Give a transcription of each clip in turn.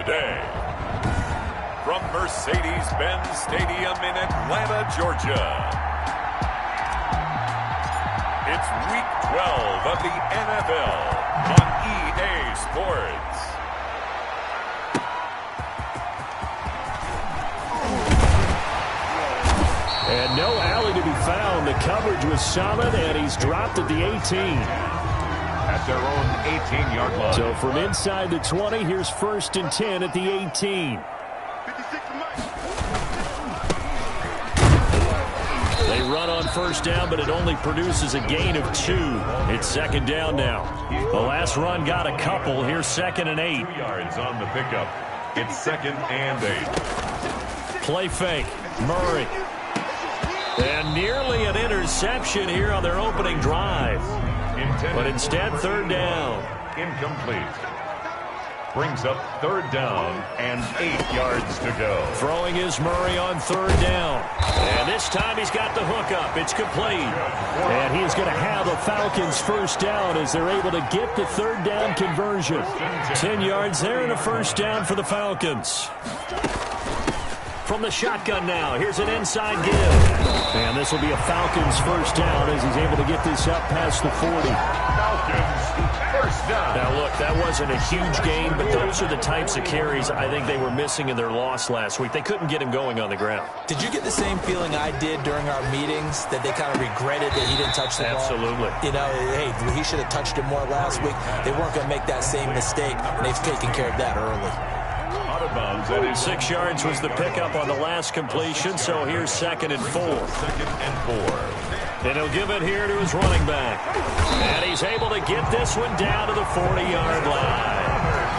today. From Mercedes-Benz Stadium in Atlanta, Georgia, it's Week 12 of the NFL on EA Sports. And no alley to be found. The coverage was solid, and he's dropped at the 18. At their own 18-yard line. So from inside the 20, here's 1st and 10 at the 18. They run on 1st down, but it only produces a gain of 2. It's 2nd down now. The last run got a couple. Here's 2nd and 8. 2 yards on the pickup. It's 2nd and 8. Play fake. Murray. And nearly an interception here on their opening drive. But instead, 3rd down. Incomplete. Brings up 3rd down and 8 yards to go. Throwing is Murray on 3rd down. And this time he's got the hook up. It's complete. And he's going to have a Falcons 1st down as they're able to get the 3rd down conversion. 10 yards there and a 1st down for the Falcons. From the shotgun now, here's an inside give. And this will be a Falcons 1st down as he's able to get this up past the 40. Falcons 1st down. Now, look, that wasn't a huge gain, but those are the types of carries I think they were missing in their loss last week. They couldn't get him going on the ground. Did you get the same feeling I did during our meetings, that they kind of regretted that he didn't touch the ball? Absolutely. You know, hey, he should have touched it more last week. They weren't going to make that same mistake, and they've taken care of that early. 6 yards was the pickup on the last completion, so here's 2nd and 4. 2nd and 4. And he'll give it here to his running back. And he's able to get this one down to the 40-yard line.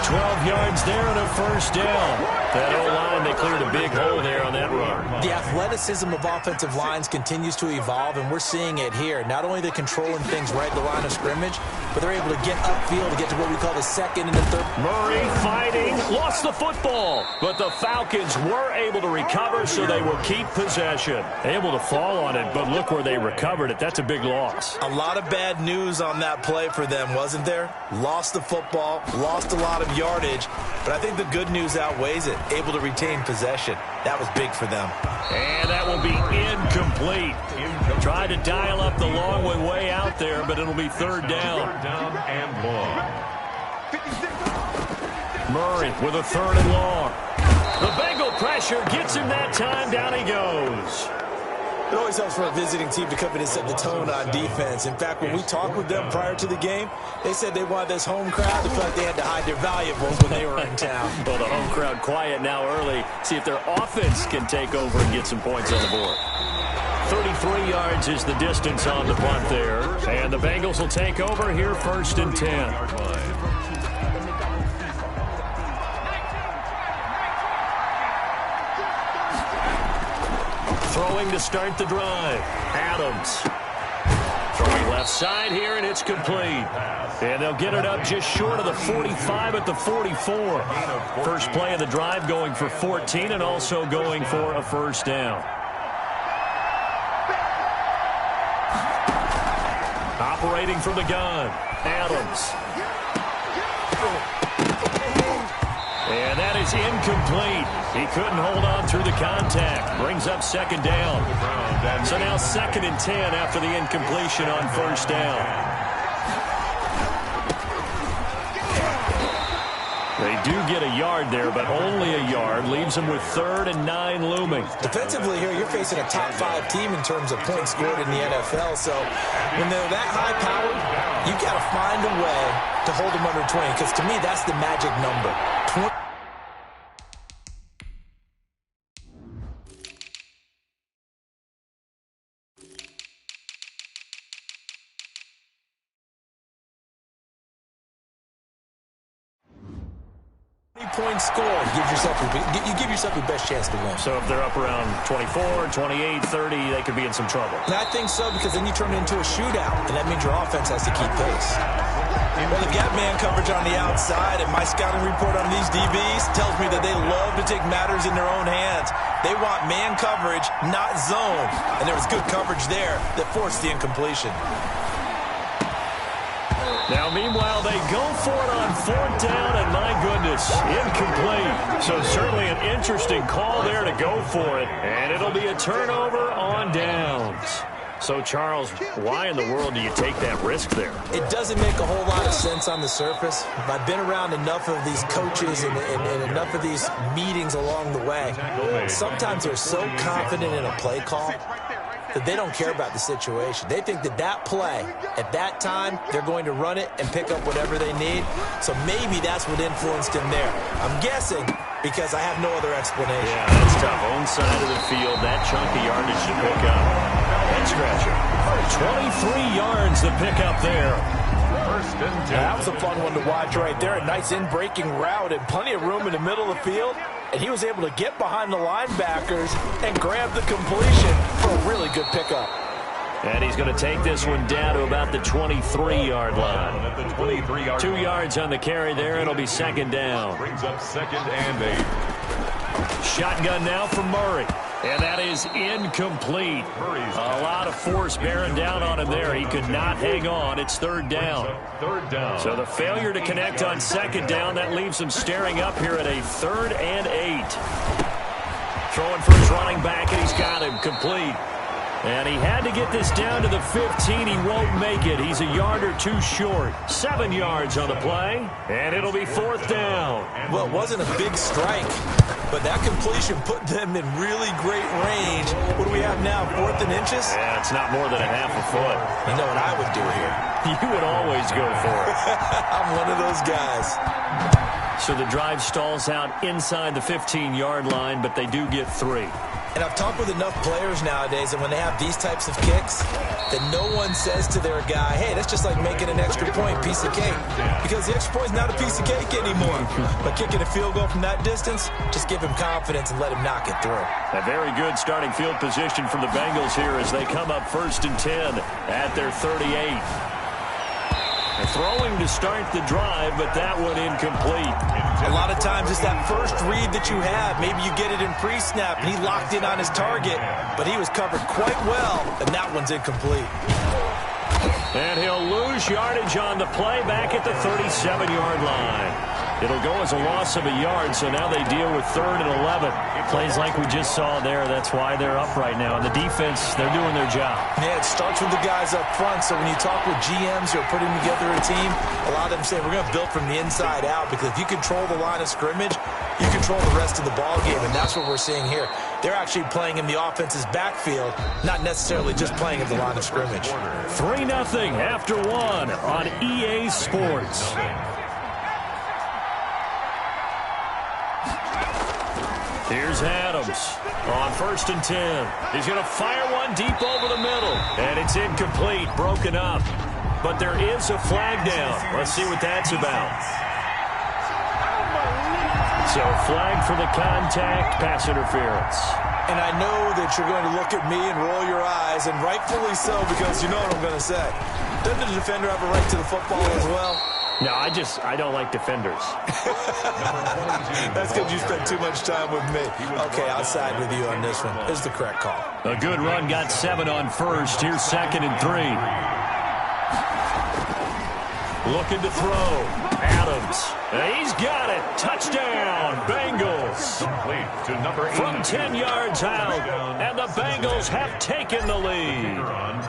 12 yards there and a 1st down. That O-line, they cleared a big hole there on that run. The athleticism of offensive lines continues to evolve, and we're seeing it here. Not only are they controlling things right at the line of scrimmage, but they're able to get upfield to get to what we call the 2nd and the 3rd. Murray fighting, lost the football. But the Falcons were able to recover, so they will keep possession. Able to fall on it, but look where they recovered it. That's a big loss. A lot of bad news on that play for them, wasn't there? Lost the football, lost a lot of yardage, but I think the good news outweighs it. Able to retain possession. That was big for them. And that will be incomplete. Tried to dial up the long one way out there, but it'll be 3rd down. 3rd down and long. Murray with a 3rd and long. The Bengal pressure gets him that time. Down he goes. It always helps for a visiting team to come in and set the tone on defense. In fact, when we talked with them prior to the game, they said they wanted this home crowd to feel like they had to hide their valuables when they were in town. Well, the home crowd quiet now early. See if their offense can take over and get some points on the board. 33 yards is the distance on the punt there. And the Bengals will take over here 1st and 10. Throwing to start the drive. Adams. Throwing left side here, and it's complete. And they'll get it up just short of the 45 at the 44. First play of the drive going for 14 and also going for a 1st down. Operating from the gun. Adams. And that is incomplete. He couldn't hold on through the contact. Brings up 2nd down. So now 2nd and 10 after the incompletion on 1st down. They do get a yard there, but only a yard. Leaves them with 3rd and 9 looming. Defensively here, you're facing a top 5 team in terms of points scored in the NFL. So when they're that high-powered, you got to find a way to hold them under 20. Because to me, that's the magic number. 20. 20-point score. You give yourself your best chance to win. So if they're up around 24, 28, 30, they could be in some trouble. And I think so, because then you turn it into a shootout, and that means your offense has to keep pace. Well, they've got man coverage on the outside, and my scouting report on these DBs tells me that they love to take matters in their own hands. They want man coverage, not zone. And there was good coverage there that forced the incompletion. Now, meanwhile, they go for it on 4th down, and my goodness, incomplete. So certainly an interesting call there to go for it, and it'll be a turnover on downs. So, Charles, why in the world do you take that risk there? It doesn't make a whole lot of sense on the surface. I've been around enough of these coaches and enough of these meetings along the way. Sometimes they're so confident in a play call that they don't care about the situation. They think that that play, at that time, they're going to run it and pick up whatever they need. So maybe that's what influenced him there. I'm guessing because I have no other explanation. Yeah, that's tough. Own side of the field, that chunk of yardage to pick up. Head scratcher. 23 yards to pick up there. That was a fun one to watch right there. A nice in-breaking route and plenty of room in the middle of the field. And he was able to get behind the linebackers and grab the completion for a really good pickup. And he's going to take this one down to about the 23-yard line. 2 yards on the carry there. It'll be 2nd down. Brings up 2nd and 8. Shotgun now for Murray. And that is incomplete. A lot of force bearing down on him there. He could not hang on. It's 3rd down. So the failure to connect on 2nd down, that leaves him staring up here at a 3rd and 8. Throwing for his running back, and he's got him complete. And he had to get this down to the 15. He won't make it. He's a yard or 2 short. 7 yards on the play, and it'll be 4th down. Well, it wasn't a big strike, but that completion put them in really great range. What do we have now, 4th and inches? Yeah, it's not more than a half a foot. You know what I would do here? You would always go for it. I'm one of those guys. So the drive stalls out inside the 15-yard line, but they do get 3. And I've talked with enough players nowadays that when they have these types of kicks, that no one says to their guy, hey, that's just like making an extra point, piece of cake. Because the extra point is not a piece of cake anymore. But kicking a field goal from that distance, just give him confidence and let him knock it through. A very good starting field position from the Bengals here as they come up 1st and 10 at their 38. They're throwing to start the drive, but that one incomplete. A lot of times it's that first read that you have. Maybe you get it in pre-snap, and he locked in on his target, but he was covered quite well, and that one's incomplete. And he'll lose yardage on the play back at the 37-yard line. It'll go as a loss of a yard, so now they deal with 3rd and 11. Plays like we just saw there. That's why they're up right now. And the defense, they're doing their job. Yeah, it starts with the guys up front. So when you talk with GMs who are putting together a team, a lot of them say we're going to build from the inside out, because if you control the line of scrimmage, you control the rest of the ball game, and that's what we're seeing here. They're actually playing in the offense's backfield, not necessarily just playing at the line of scrimmage. 3-0 after 1 on EA Sports. Here's Adams on 1st and 10. He's going to fire one deep over the middle, and it's incomplete, broken up. But there is a flag down. Let's see what that's about. So flag for the contact, pass interference. And I know that you're going to look at me and roll your eyes, and rightfully so, because you know what I'm going to say. Doesn't the defender have a right to the football as well? No, I don't like defenders. That's because you spent too much time with me. Okay, I'll side with you on this one. It's the correct call. A good run, got 7 on 1st. Here's 2nd and 3. Looking to throw. Adams. He's got it. Touchdown, Bengals. Complete to number 8. From 10 yards out. And the Bengals have taken the lead.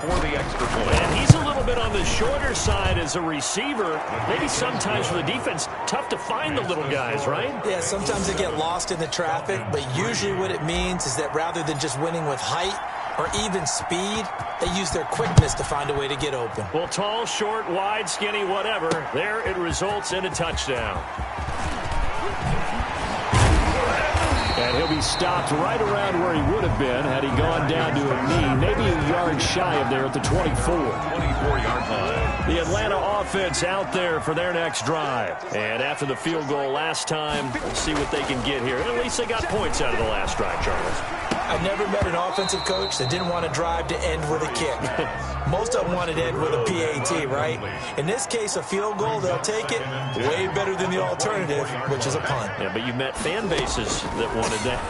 For the extra point. And he's a little bit on the shorter side as a receiver. Maybe sometimes for the defense, tough to find the little guys, right? Yeah, sometimes they get lost in the traffic, but usually what it means is that rather than just winning with height or even speed, they use their quickness to find a way to get open. Well, tall, short, wide, skinny, whatever, there it results in a touchdown. And he'll be stopped right around where he would have been had he gone down to a knee, maybe a yard shy of there at the 24. 24-yard line. The Atlanta offense out there for their next drive. And after the field goal last time, we'll see what they can get here. At least they got points out of the last drive, Charles. I've never met an offensive coach that didn't want to drive to end with a kick. Most of them wanted to end with a PAT, right? In this case, a field goal, they'll take it way better than the alternative, which is a punt. Yeah, but you've met fan bases that wanted that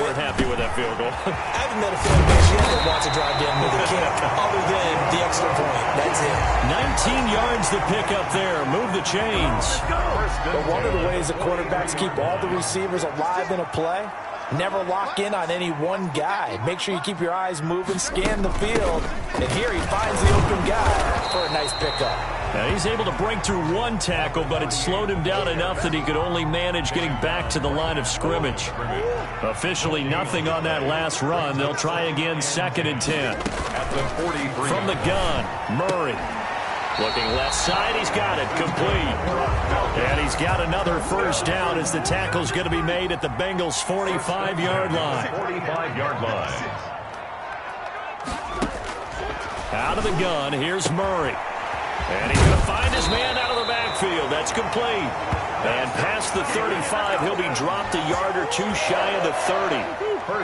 weren't happy with that field goal. I haven't met a fan base yet that wants to drive to end with a kick, other than the extra point. That's it. 19 yards There's the pickup there. Move the chains. But one of the ways the quarterbacks keep all the receivers alive in a play, never lock in on any one guy. Make sure you keep your eyes moving, scan the field. And here he finds the open guy for a nice pickup. Now he's able to break through one tackle, but it slowed him down enough that he could only manage getting back to the line of scrimmage. Officially nothing on that last run. They'll try again, 2nd and 10. At the 43. From the gun, Murray. Looking left side, he's got it, complete. And he's got another first down as the tackle's going to be made at the Bengals' 45-yard line. 45-yard line. Out of the gun, here's Murray. And he's going to find his man out of the backfield. That's complete. And past the 35, he'll be dropped a yard or two shy of the 30.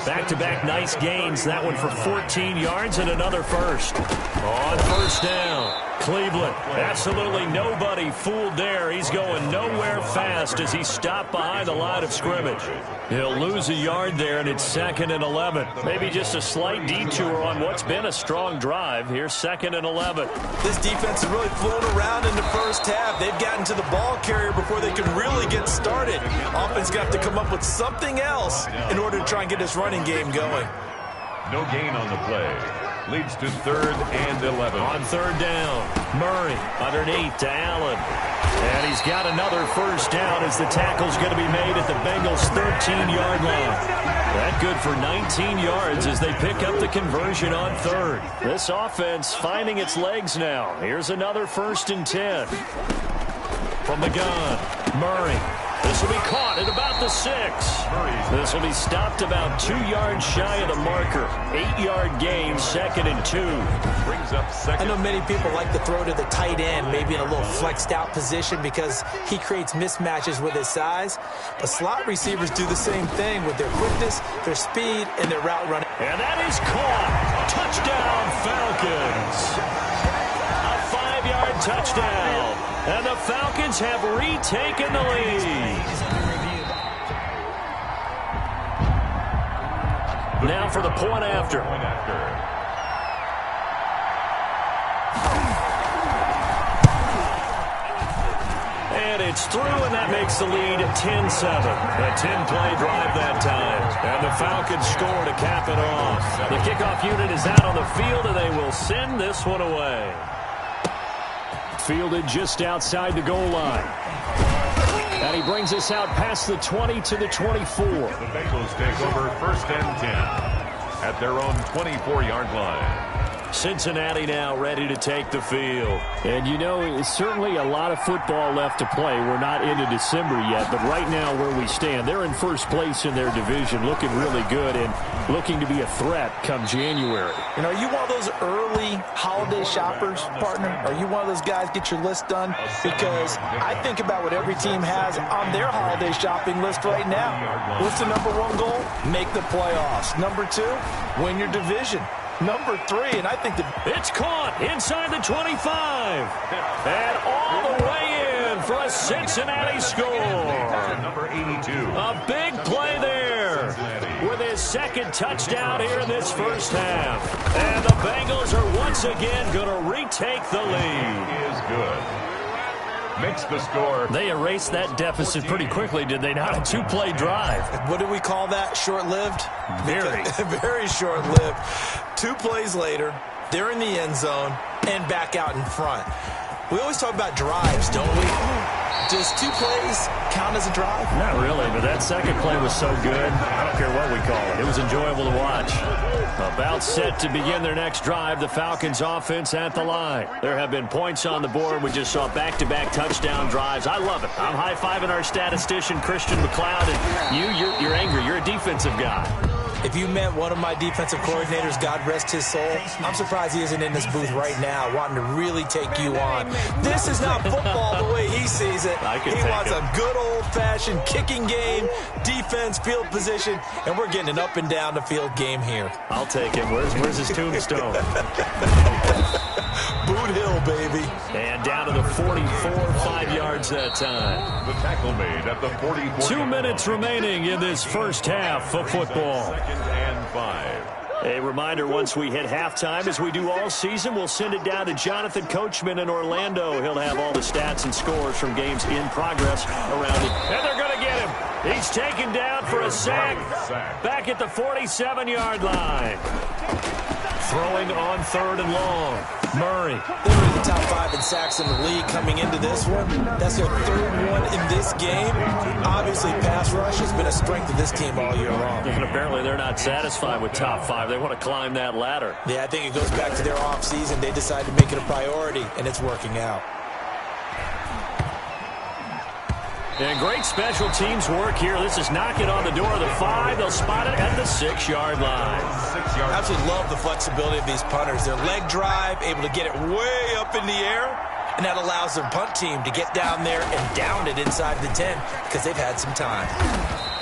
Back-to-back nice gains. That one for 14 yards and another first. On first down, Cleveland. Absolutely nobody fooled there. He's going nowhere fast as he stopped behind the line of scrimmage. He'll lose a yard there, and it's 2nd and 11. Maybe just a slight detour on what's been a strong drive. Here's 2nd and 11. This defense has really flown around in the first half. They've gotten to the ball carrier before they can really get started. Offense got to come up with something else in order to try and get this running game going. No gain on the play. Leads to 3rd and 11. On 3rd down, Murray underneath to Allen. And he's got another first down as the tackle's going to be made at the Bengals' 13-yard line. That good for 19 yards as they pick up the conversion on 3rd. This offense finding its legs now. Here's another 1st and 10. From the gun, Murray. This will be caught at about the 6. This will be stopped about 2 yards shy of the marker. 8-yard gain, 2nd and 2. Brings up 2nd. I know many people like to throw to the tight end, maybe in a little flexed out position because he creates mismatches with his size. But slot receivers do the same thing with their quickness, their speed, and their route running. And that is caught. Touchdown, Falcons. A 5-yard touchdown. And the Falcons have retaken the lead. Now for the point after. And it's through, and that makes the lead 10-7. A 10-play drive that time. And the Falcons score to cap it off. The kickoff unit is out on the field, and they will send this one away. Fielded just outside the goal line. And he brings us out past the 20 to the 24. The Bengals take over 1st and 10 at their own 24-yard line. Cincinnati now ready to take the field. And, you know, it's certainly a lot of football left to play. We're not into December yet, but right now where we stand, they're in first place in their division, looking really good and looking to be a threat come January. You know, are you one of those early holiday shoppers, partner? Are you one of those guys get your list done? Because I think about what every team has on their holiday shopping list right now. What's the number 1 goal? Make the playoffs. Number 2, win your division. Number 3, and I think it's caught inside the 25. And all the way in for a Cincinnati score. Number 82. A big play there with his 2nd touchdown here in this first half. And the Bengals are once again going to retake the lead. Is good. Makes the score. They erased that deficit pretty quickly, did they not? A 2-play drive. What do we call that? Short-lived? Very. Very short-lived. 2 plays later, they're in the end zone and back out in front. We always talk about drives, don't we? Does 2 plays count as a drive? Not really, but that 2nd play was so good. I don't care what we call it. It was enjoyable to watch. About set to begin their next drive, the Falcons offense at the line. There have been points on the board. We just saw back-to-back touchdown drives. I love it. I'm high-fiving our statistician, Christian McLeod, and you're angry. You're a defensive guy. If you met one of my defensive coordinators, God rest his soul, I'm surprised he isn't in this booth right now wanting to really take you on. This is not football the way he sees it. He wants a good old-fashioned kicking game, defense, field position, and we're getting an up-and-down-the-field game here. I'll take him. Where's his tombstone? Boot Hill, baby. And down to the 44, 5 yards that time. The tackle made at the 44. 2 minutes remaining in this first half of football. 2nd and 5. A reminder, once we hit halftime, as we do all season, we'll send it down to Jonathan Coachman in Orlando. He'll have all the stats and scores from games in progress around it. And they're going to get him. He's taken down for a sack back at the 47-yard line. Throwing on 3rd and long. Murray. They're in the top 5 in sacks in the league coming into this one. That's their 3rd one in this game. Obviously, pass rush has been a strength of this team all year long. And apparently they're not satisfied with top 5. They want to climb that ladder. Yeah, I think it goes back to their offseason. They decided to make it a priority, and it's working out. And great special teams work here. This is knocking on the door of the 5. They'll spot it at the 6-yard line. I absolutely love the flexibility of these punters. Their leg drive, able to get it way up in the air, and that allows their punt team to get down there and down it inside the 10 because they've had some time.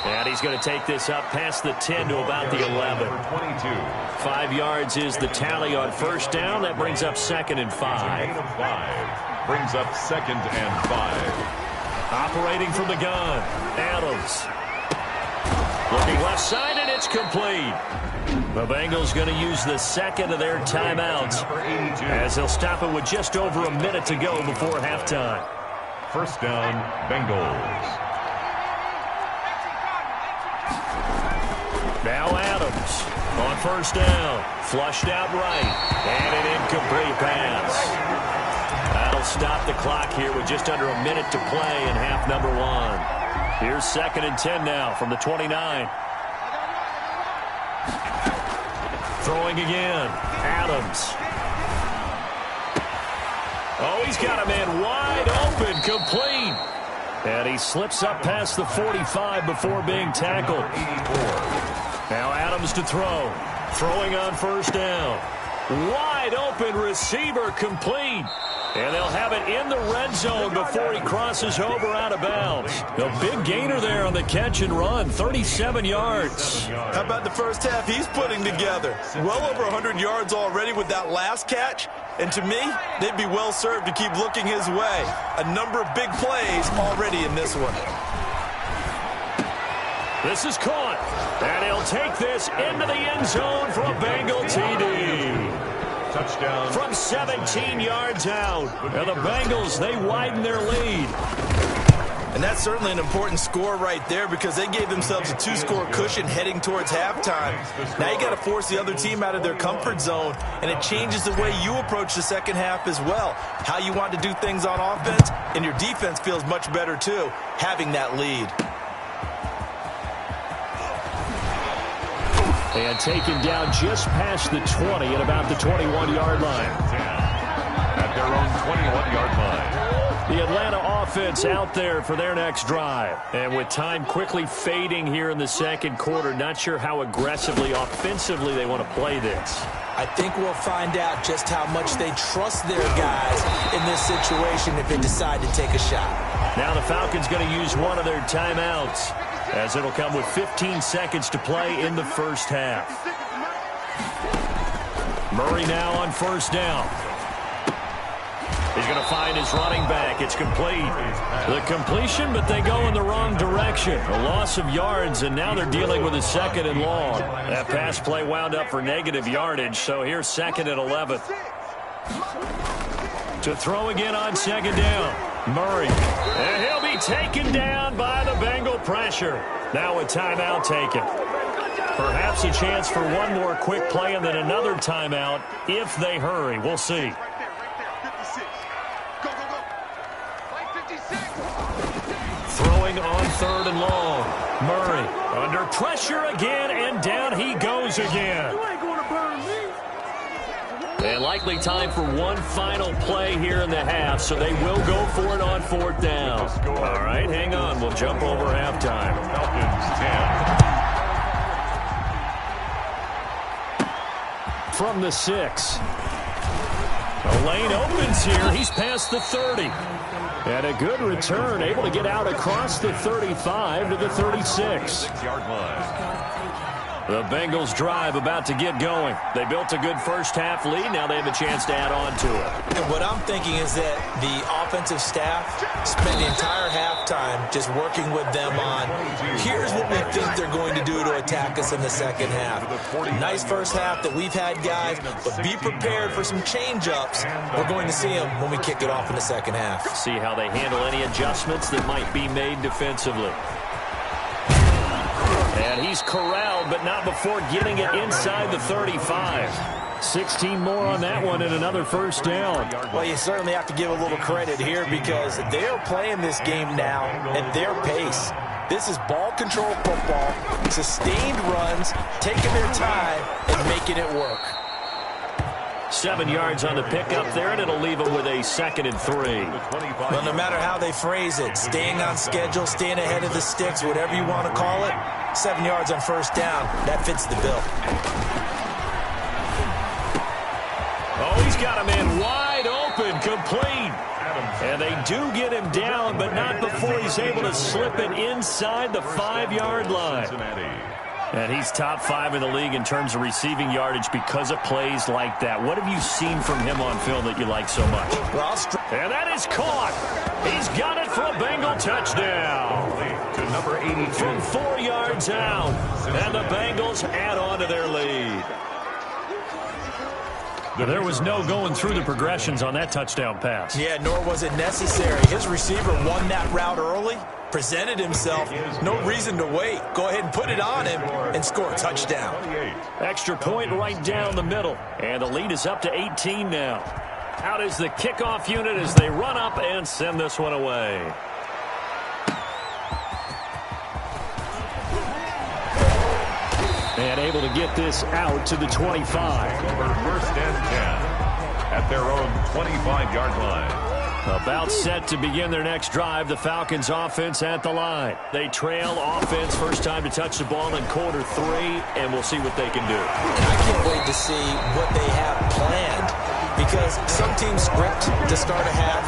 And he's going to take this up past the 10 to about the 11. 5 yards is the tally on 1st down. That brings up 2nd and 5. Brings up 2nd and 5. Operating from the gun, Adams. Looking left side, and it's complete. The Bengals going to use the 2nd of their timeouts as they'll stop it with just over a minute to go before halftime. 1st down, Bengals. Now Adams on 1st down. Flushed out right, and an incomplete pass. That'll stop the clock here with just under a minute to play in half number 1. Here's 2nd and 10 now from the 29. Throwing again. Adams. Oh, he's got a man wide open, complete. And he slips up past the 45 before being tackled. Now Adams to throw. Throwing on 1st down. Wide open receiver, complete. And they'll have it in the red zone before he crosses over out of bounds. A big gainer there on the catch and run, 37 yards. How about the first half he's putting together? Well over 100 yards already with that last catch. And to me, they'd be well served to keep looking his way. A number of big plays already in this one. This is caught. And he'll take this into the end zone for a Bengal TD. Touchdown. From 17 yards out. And the Bengals, they widen their lead. And that's certainly an important score right there because they gave themselves a 2-score cushion heading towards halftime. Now you got to force the other team out of their comfort zone, and it changes the way you approach the second half as well. How you want to do things on offense, and your defense feels much better too, having that lead. And taken down just past the 20 at about the 21-yard line. At their own 21-yard line. The Atlanta offense out there for their next drive. And with time quickly fading here in the 2nd quarter, not sure how aggressively, offensively they want to play this. I think we'll find out just how much they trust their guys in this situation if they decide to take a shot. Now the Falcons going to use one of their timeouts, as it'll come with 15 seconds to play in the 1st half. Murray now on 1st down. He's going to find his running back. It's complete. The completion, but they go in the wrong direction. A loss of yards, and now they're dealing with a 2nd and long. That pass play wound up for negative yardage, so here's 2nd and 11. To throw again on 2nd down. Murray. And he'll be taken down by the Bengal pressure. Now a timeout taken. Perhaps a chance for one more quick play and then another timeout if they hurry. We'll see. Throwing on 3rd and long. Murray under pressure again, and down he goes again. And likely time for one final play here in the half, so they will go for it on 4th down. All right, hang on. We'll jump over halftime. Falcons 10. From the 6. The lane opens here. He's past the 30. And a good return, able to get out across the 35 to the 36. 6-yard line. The Bengals drive about to get going. They built a good first-half lead. Now they have a chance to add on to it. And what I'm thinking is that the offensive staff spent the entire halftime just working with them on, here's what we think they're going to do to attack us in the second half. Nice first half that we've had, guys, but be prepared for some change-ups. We're going to see them when we kick it off in the second half. See how they handle any adjustments that might be made defensively. And he's corralled, but not before getting it inside the 35. 16 more on that one and another first down. Well, you certainly have to give a little credit here because they're playing this game now at their pace. This is ball control football, sustained runs, taking their time and making it work. 7 yards on the pickup there, and it'll leave them with a 2nd and 3. Well, no matter how they phrase it, staying on schedule, staying ahead of the sticks, whatever you want to call it, 7 yards on first down, that fits the bill. Oh, he's got a man wide open, complete. And they do get him down, but not before he's able to slip it inside the 5-yard line. And he's top 5 in the league in terms of receiving yardage because of plays like that. What have you seen from him on film that you like so much? And that is caught. He's got it for a Bengal touchdown. To number 82. From 4 yards out. And the Bengals add on to their lead. There was no going through the progressions on that touchdown pass. Yeah, nor was it necessary. His receiver won that route early, presented himself, no reason to wait. Go ahead and put it on him and score a touchdown. Extra point right down the middle. And the lead is up to 18 now. Out is the kickoff unit as they run up and send this one away. And able to get this out to the 25. For 1st and 10 at their own 25-yard line. About set to begin their next drive. The Falcons offense at the line. They trail offense, first time to touch the ball in quarter 3, and we'll see what they can do. I can't wait to see what they have planned because some teams script to start a half.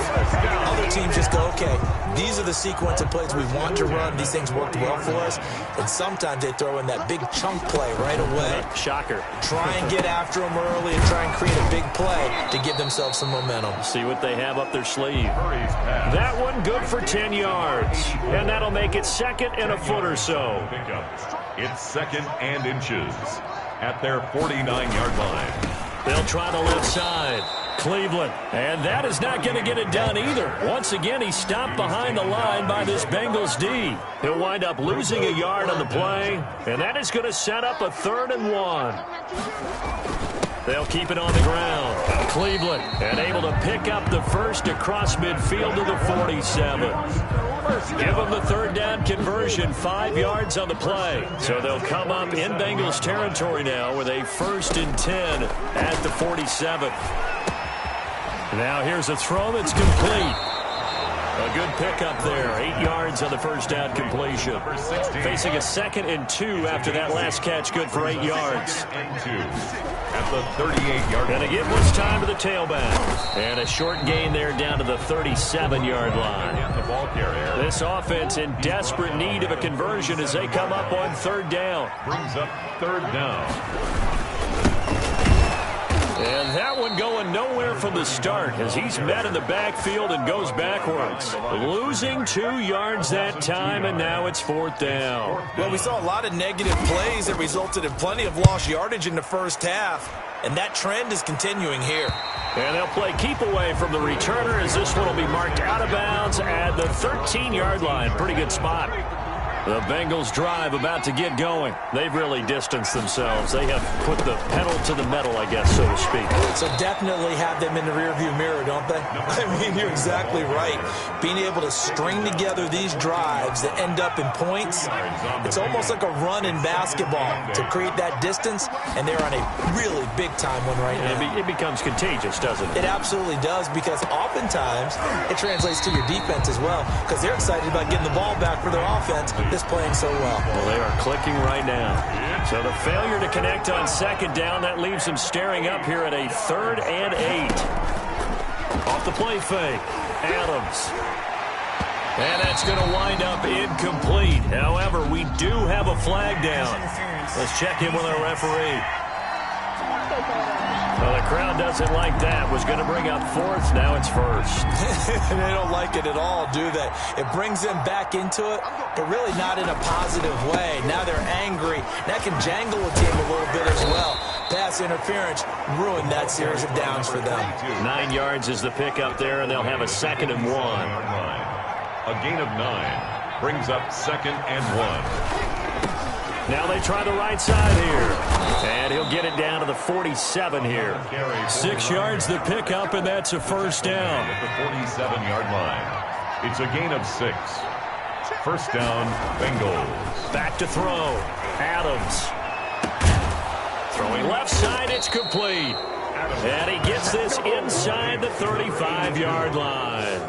Other teams just go, okay, these are the sequence of plays we want to run. These things worked well for us. And sometimes they throw in that big chunk play right away. Shocker. Try and get after them early and try and create a big play to give themselves some momentum. See what they have up their sleeve. That one good for 10 yards. And that'll make it 2nd and a foot or so. It's 2nd and inches at their 49-yard line. They'll try the left side. Cleveland. And that is not going to get it done either. Once again, he's stopped behind the line by this Bengals D. He'll wind up losing a yard on the play. And that is going to set up a 3rd and 1. They'll keep it on the ground. Cleveland, and able to pick up the first across midfield to the 47. Give them the 3rd down conversion, 5 yards on the play. So they'll come up in Bengals territory now with a 1st and 10 at the 47. Now here's a throw that's complete. A good pickup there. 8 yards on the first down completion. Facing a 2nd and 2 after that last catch. Good for 8 yards. At the 38-yard line. And again, was time to the tailback. And a short gain there down to the 37-yard line. The ball carrier. This offense in desperate need of a conversion as they come up on 3rd down. Brings up 3rd down. And that one going nowhere from the start as he's met in the backfield and goes backwards. Losing 2 yards that time, and now it's 4th down. Well, we saw a lot of negative plays that resulted in plenty of lost yardage in the first half, and that trend is continuing here. And they'll play keep away from the returner as this one will be marked out of bounds at the 13-yard line. Pretty good spot. The Bengals drive about to get going. They've really distanced themselves. They have put the pedal to the metal, I guess, so to speak. So definitely have them in the rearview mirror, don't they? I mean, you're exactly right. Being able to string together these drives that end up in points, it's almost like a run in basketball to create that distance, and they're on a really big-time one right now. It becomes contagious, doesn't it? It absolutely does, because oftentimes it translates to your defense as well, because they're excited about getting the ball back for their offense. Is playing so well. Well, they are clicking right now. So the failure to connect on 2nd down, that leaves them staring up here at a 3rd and 8. Off the play fake. Adams. And that's going to wind up incomplete. However, we do have a flag down. Let's check in with our referee. Well, the crowd doesn't like that. Was going to bring up fourth. Now it's first. They don't like it at all, do they? It brings them back into it, but really not in a positive way. Now they're angry. That can jangle a team a little bit as well. Pass interference ruined that series of downs for them. 9 yards is the pickup there, and they'll have a 2nd and 1. A gain of 9 brings up 2nd and 1. Now they try the right side here. And he'll get it down to the 47 here. 6 yards the pickup, and that's a first down. At the 47-yard line. It's a gain of 6. First down, Bengals. Back to throw. Adams. Throwing left side, it's complete. And he gets this inside the 35-yard line.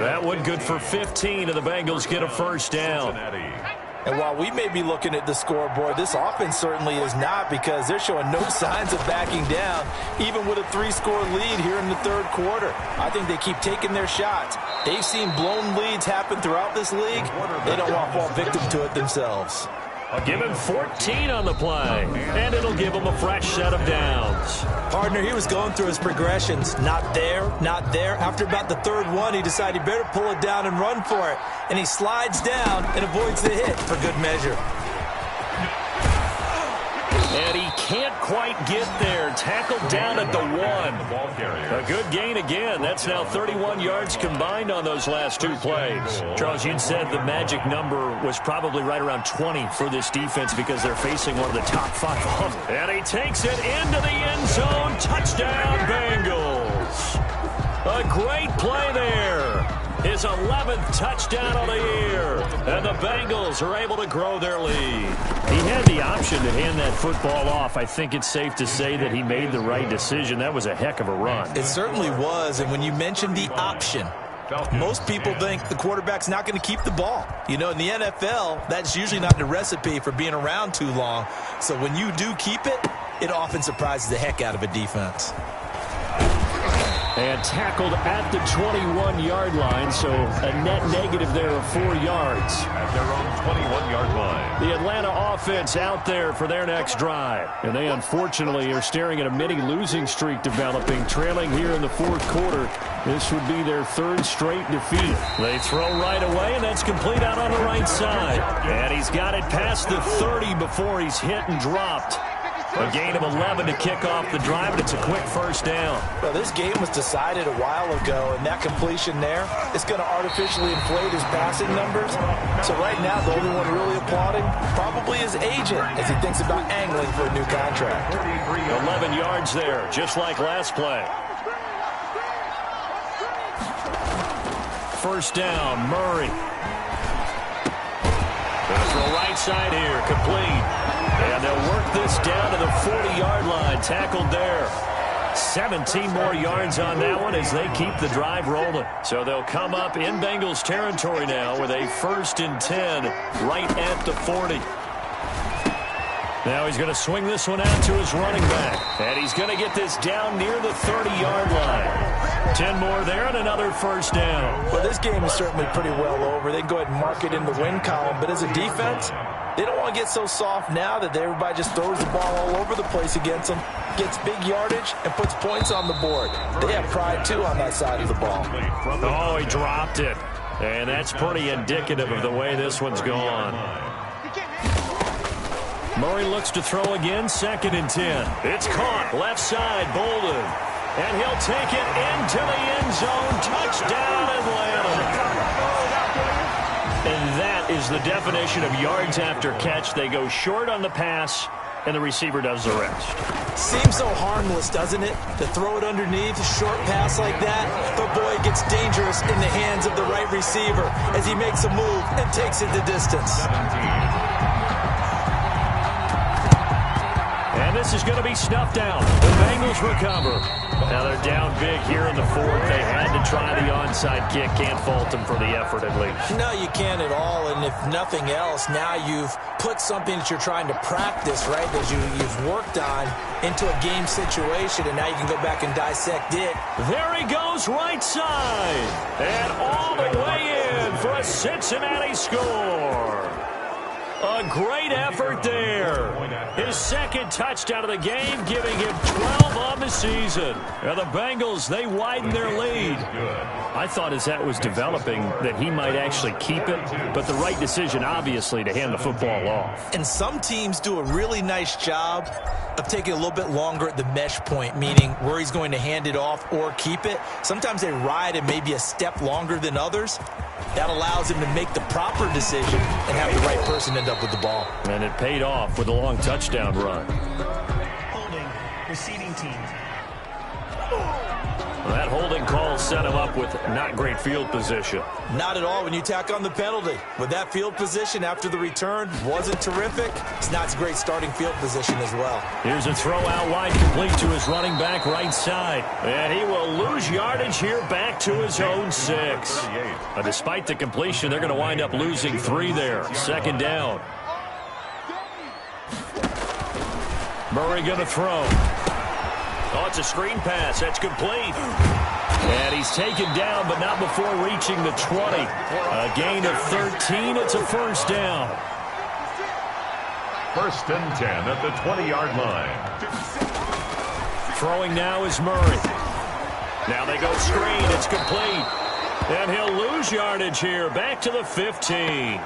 That one good for 15, and the Bengals get a first down. And while we may be looking at the scoreboard, this offense certainly is not, because they're showing no signs of backing down, even with a 3-score lead here in the third quarter. I think they keep taking their shots. They've seen blown leads happen throughout this league. They don't want to fall victim to it themselves. Give him 14 on the play, and it'll give him a fresh set of downs. Partner, he was going through his progressions. Not there, not there. After about the third one, he decided he better pull it down and run for it. And he slides down and avoids the hit for good measure. And he can't quite get there. Tackled down at the 1. A good gain again. That's now 31 yards combined on those last 2 plays. Charles, you'd said the magic number was probably right around 20 for this defense because they're facing one of the top 5. And he takes it into the end zone. Touchdown, Bengals. A great play there. His 11th touchdown of the year. And the Bengals are able to grow their lead. He had the option to hand that football off. I think it's safe to say that he made the right decision. That was a heck of a run. It certainly was. And when you mentioned the option, most people think the quarterback's not going to keep the ball. You know, in the NFL, that's usually not the recipe for being around too long. So when you do keep it, it often surprises the heck out of a defense. And tackled at the 21-yard line, so a net negative there of 4 yards. At their own 21-yard line. The Atlanta offense out there for their next drive. And they unfortunately are staring at a mini losing streak developing, trailing here in the fourth quarter. This would be their 3rd straight defeat. They throw right away, and that's complete out on the right side. And he's got it past the 30 before he's hit and dropped. A gain of 11 to kick off the drive, and it's a quick first down. Well, this game was decided a while ago, and that completion there is going to artificially inflate his passing numbers. So right now, the only one really applauding probably his agent as he thinks about angling for a new contract. 11 yards there, just like last play. First down, Murray. Gonna throw right side here, complete. And they'll work this down to the 40-yard line, tackled there. 17 more yards on that one as they keep the drive rolling. So they'll come up in Bengals territory now with a 1st and 10 right at the 40. Now he's going to swing this one out to his running back. And he's going to get this down near the 30-yard line. 10 more there and another first down. Well, this game is certainly pretty well over. They can go ahead and mark it in the win column. But as a defense, they don't want to get so soft now that everybody just throws the ball all over the place against them, gets big yardage, and puts points on the board. They have pride, too, on that side of the ball. Oh, he dropped it. And that's pretty indicative of the way this one's gone. Murray looks to throw again, 2nd and 10. It's caught, left side, Bolden. And he'll take it into the end zone. Touchdown, Atlanta. And that is the definition of yards after catch. They go short on the pass, and the receiver does the rest. Seems so harmless, doesn't it? To throw it underneath, a short pass like that. But boy, it gets dangerous in the hands of the right receiver as he makes a move and takes it the distance. 17. And this is going to be snuffed out. The Bengals recover. Now they're down big here in the 4th. They had to try the onside kick. Can't fault them for the effort at least. No, you can't at all. And if nothing else, now you've put something that you're trying to practice, right, that you've worked on into a game situation, and now you can go back and dissect it. There he goes, right side. And all the way in for a Cincinnati score. A great effort there. His second touchdown of the game, giving him 12 on the season. Now the Bengals, they widen their lead. I thought as that was developing that he might actually keep it, but the right decision, obviously, to hand the football off. And some teams do a really nice job of taking a little bit longer at the mesh point, meaning where he's going to hand it off or keep it. Sometimes they ride it maybe a step longer than others. That allows him to make the proper decision and have the right person end up with the ball. And it paid off with a long touchdown run. Holding, receiving team. Well, that holding call set him up with not great field position. Not at all when you tack on the penalty. With that field position after the return wasn't terrific. It's not a great starting field position as well. Here's a throw out wide, complete to his running back right side. And he will lose yardage here back to his own 6. Despite the completion, they're going to wind up losing 3 there. Second down. Murray going to throw. Oh, it's a screen pass. That's complete. And he's taken down, but not before reaching the 20. A gain of 13. It's a first down. 1st and 10 at the 20-yard line. Throwing now is Murray. Now they go screen. It's complete. And he'll lose yardage here. Back to the 15.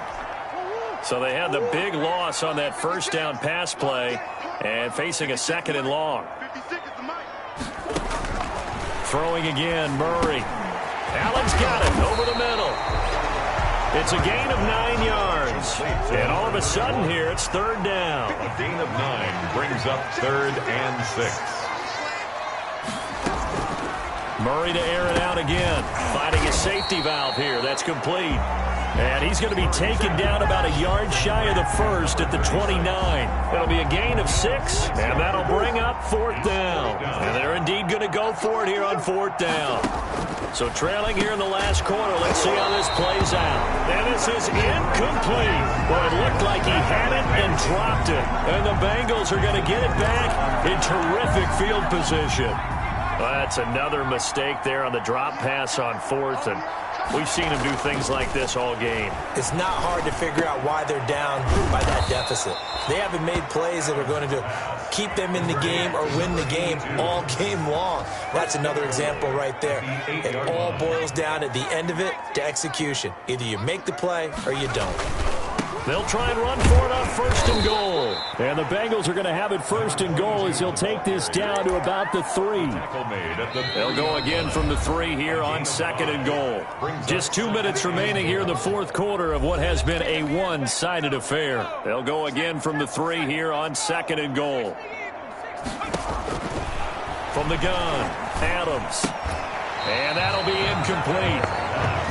So they had the big loss on that first down pass play and facing a 2nd and long. Throwing again, Murray. Allen's got it over the middle. It's a gain of 9 yards. And all of a sudden here, it's 3rd down. A gain of 9 brings up 3rd and 6. Murray to air it out again. Finding a safety valve here. That's complete. And he's going to be taken down about a yard shy of the 1st at the 29. It'll be a gain of 6, and that'll bring up 4th down. And they're indeed going to go for it here on 4th down. So trailing here in the last quarter, let's see how this plays out. And this is incomplete. Well, it looked like he had it and dropped it. And the Bengals are going to get it back in terrific field position. Well, that's another mistake there on the drop pass on 4th, and we've seen him do things like this all game. It's not hard to figure out why they're down by that deficit. They haven't made plays that are going to keep them in the game or win the game all game long. That's another example right there. It all boils down at the end of it to execution. Either you make the play or you don't. They'll try and run for it on 1st and goal. And the Bengals are going to have it 1st and goal as he'll take this down to about the 3. They'll go again from the 3 here on 2nd and goal. Just 2 minutes remaining here in the 4th quarter of what has been a one-sided affair. They'll go again from the 3 here on 2nd and goal. From the gun, Adams. And that'll be incomplete.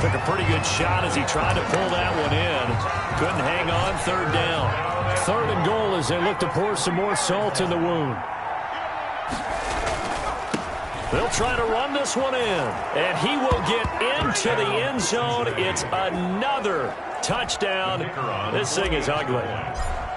Took a pretty good shot as he tried to pull that one in. Couldn't hang on. 3rd down. 3rd and goal as they look to pour some more salt in the wound. They'll try to run this one in. And he will get into the end zone. It's another touchdown. This thing is ugly.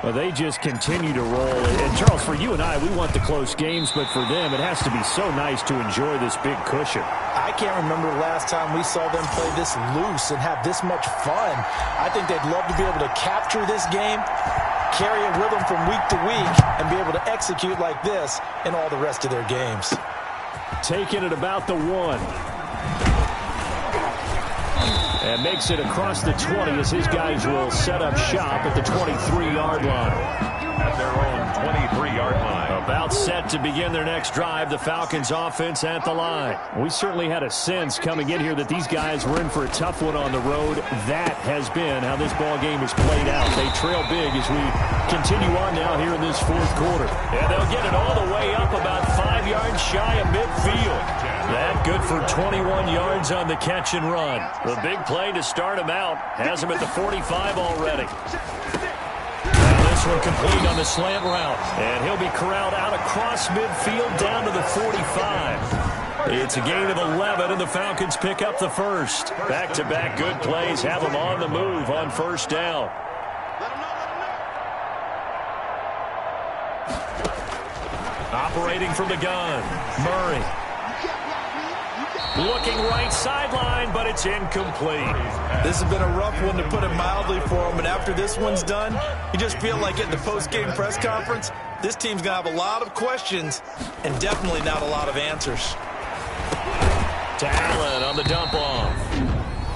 Well, they just continue to roll. And, Charles, for you and I, we want the close games, but for them, it has to be so nice to enjoy this big cushion. I can't remember the last time we saw them play this loose and have this much fun. I think they'd love to be able to capture this game, carry it with them from week to week, and be able to execute like this in all the rest of their games. Taking it about the 1. And makes it across the 20 as his guys will set up shop at the 23-yard line. At their own 23-yard line. About set to begin their next drive, the Falcons offense at the line. We certainly had a sense coming in here that these guys were in for a tough one on the road. That has been how this ball game has played out. They trail big as we continue on now here in this 4th quarter. And they'll get it all the way up about 5 yards shy of midfield. That good for 21 yards on the catch and run. The big play to start him out has him at the 45 already. This one complete on the slant route. And he'll be corralled out across midfield down to the 45. It's a gain of 11, and the Falcons pick up the 1st. Back-to-back good plays have them on the move on 1st down. Operating from the gun, Murray. Looking right sideline, but it's incomplete. This has been a rough one, to put it mildly, for him. And after this one's done, you just feel like at the post-game press conference, this team's going to have a lot of questions and definitely not a lot of answers. To Allen on the dump-off.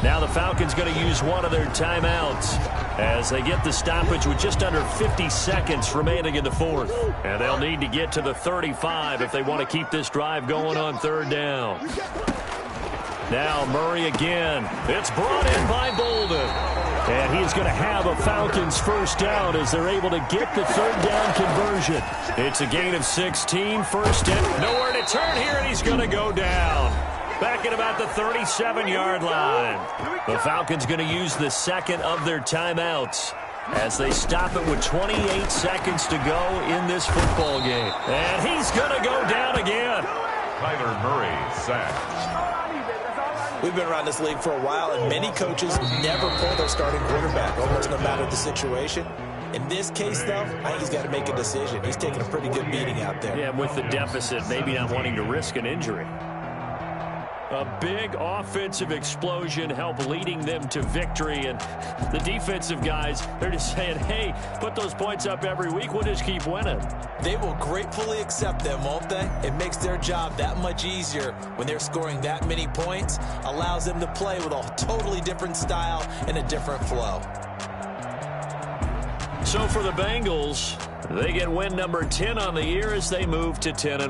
Now the Falcons going to use one of their timeouts as they get the stoppage with just under 50 seconds remaining in the fourth. And they'll need to get to the 35 if they want to keep this drive going on third down. Now Murray again. It's brought in by Bolden. And he's going to have a Falcons first down as they're able to get the third down conversion. It's a gain of 16, first down. Nowhere to turn here, and he's going to go down. Back at about the 37-yard line. The Falcons going to use the second of their timeouts as they stop it with 28 seconds to go in this football game. And he's going to go down again. Kyler Murray sacked. We've been around this league for a while, and many coaches never pull their starting quarterback, almost no matter the situation. In this case, though, I think he's got to make a decision. He's taking a pretty good beating out there. Yeah, with the deficit, maybe not wanting to risk an injury. A big offensive explosion helped leading them to victory. And the defensive guys, they're just saying, hey, put those points up every week. We'll just keep winning. They will gratefully accept them, won't they? It makes their job that much easier when they're scoring that many points. Allows them to play with a totally different style and a different flow. So for the Bengals, they get win number 10 on the year as they move to 10-1.